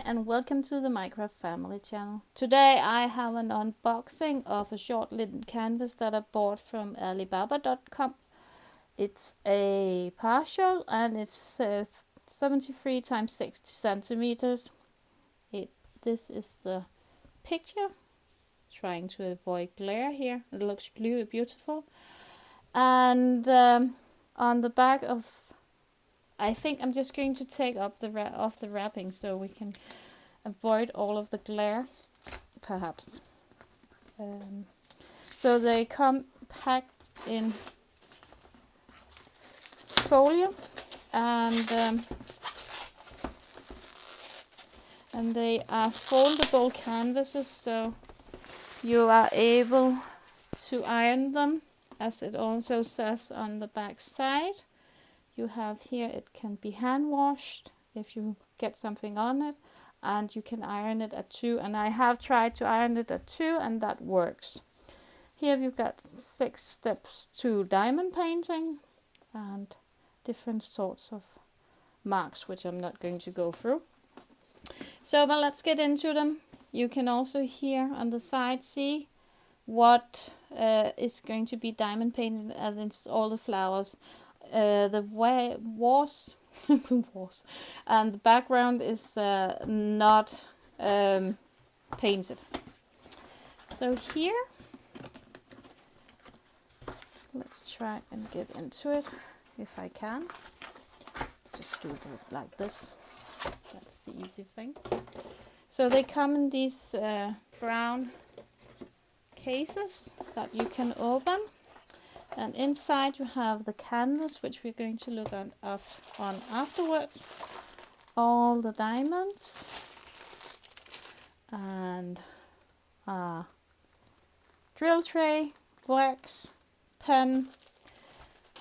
Hi and welcome to the Minecraft Family channel. Today I have an unboxing of a short lint canvas that I bought from Alibaba.com. It's a partial and it's 73 times 60 centimeters. This is the picture. Trying to avoid glare here. It looks beautiful. And on the back of, I think I'm just going to take off the wrapping so we can avoid all of the glare, perhaps. So they come packed in folio, and they are foldable canvases, so you are able to iron them, as it also says on the back side. You have here, it can be hand washed if you get something on it, and you can iron it at 2, and I have tried to iron it at 2 and that works. Here you've got 6 steps to diamond painting and different sorts of marks, which I'm not going to go through. So but let's get into them. You can also here on the side see what is going to be diamond painted, and it's all the flowers. The walls the walls and the background is not painted. So here, let's try and get into it if I can. Just do it like this. That's the easy thing. So they come in these brown cases that you can open. And inside you have the canvas, which we're going to look on afterwards. All the diamonds and drill tray, wax, pen.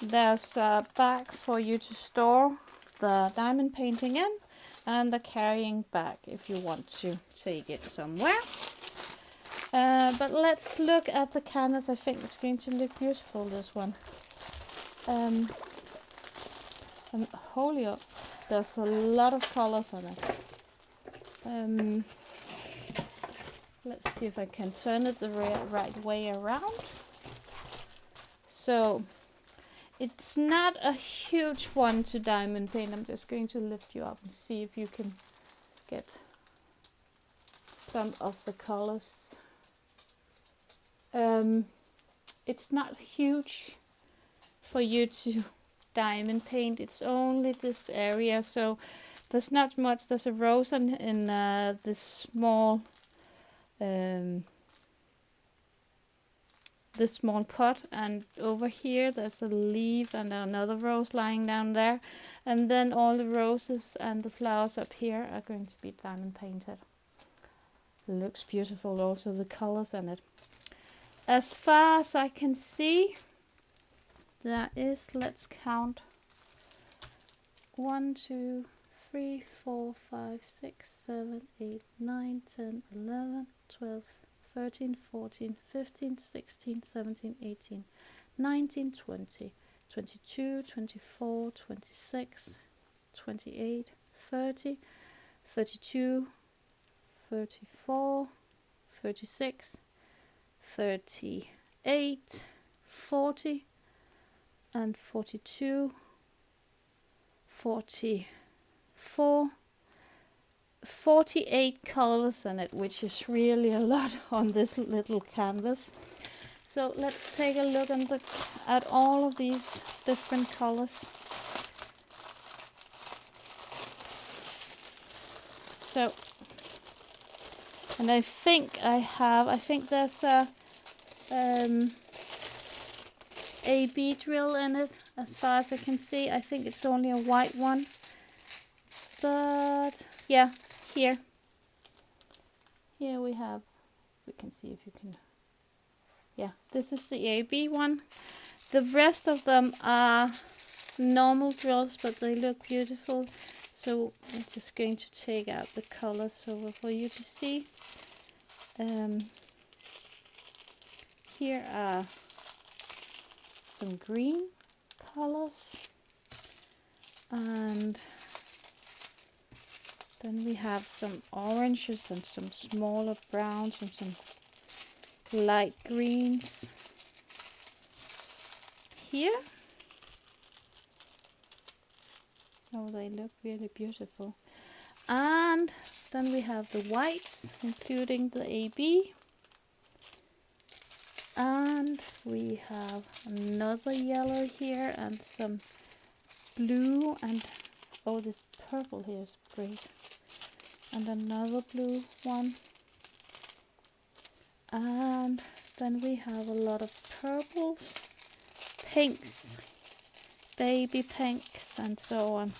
There's a bag for you to store the diamond painting in, and the carrying bag if you want to take it somewhere. But let's look at the canvas. I think it's going to look beautiful, this one. And holy, there's a lot of colors on it. Let's see if I can turn it the right way around. So it's not a huge one to diamond paint. I'm just going to lift you up and see if you can get some of the colors. It's not huge for you to diamond paint. It's only this area, so there's not much. There's a rose in this small pot, and over here there's a leaf and another rose lying down there, and then all the roses and the flowers up here are going to be diamond painted. It looks beautiful, also the colors in it. As far as I can see, there is, let's count, 1, 2, 3, 4, 5, 6, 7, 8, 9, 10, 11, 12, 13, 14, 15, 16, 17, 18, 19, 20, 22, 24, 26, 28, 30, 32, 34, 36, 38, 40, and 42, 44, 48 colors in it, which is really a lot on this little canvas. So let's take a look at all of these different colors. So, and I think there's a AB drill in it, as far as I can see. I think it's only a white one, but yeah, here we can see if you can, yeah, this is the AB one. The rest of them are normal drills, but they look beautiful. So I'm just going to take out the colors so for you to see. Here are some green colors, and Then we have some oranges and some smaller browns and some light greens here. Oh, they look really beautiful. And then we have the whites, including the AB. And we have another yellow here and some blue, and oh, this purple here is great. And another blue one. And then we have a lot of purples, pinks, baby pinks, and so on.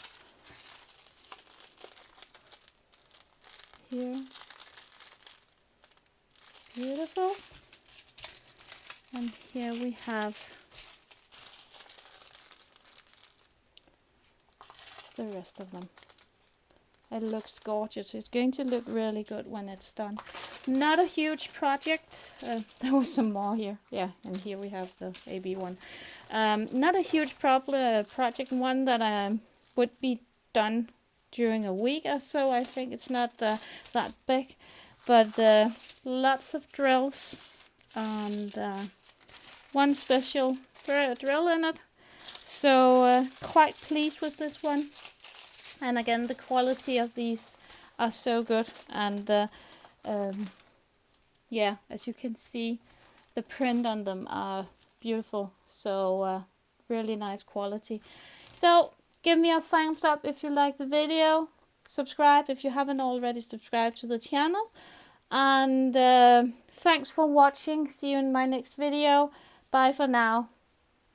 Here. Beautiful. And here we have the rest of them. It looks gorgeous. It's going to look really good when it's done. Not a huge project. There was some more here. Yeah, and here we have the AB one. Not a huge project, one that would be done during a week or so. I think it's not that big, but lots of drills and one special drill in it. So quite pleased with this one. And again, the quality of these are so good. And yeah, as you can see, the print on them are beautiful. So really nice quality. So give me a thumbs up if you like the video. Subscribe if you haven't already subscribed to the channel. And thanks for watching. See you in my next video. Bye for now.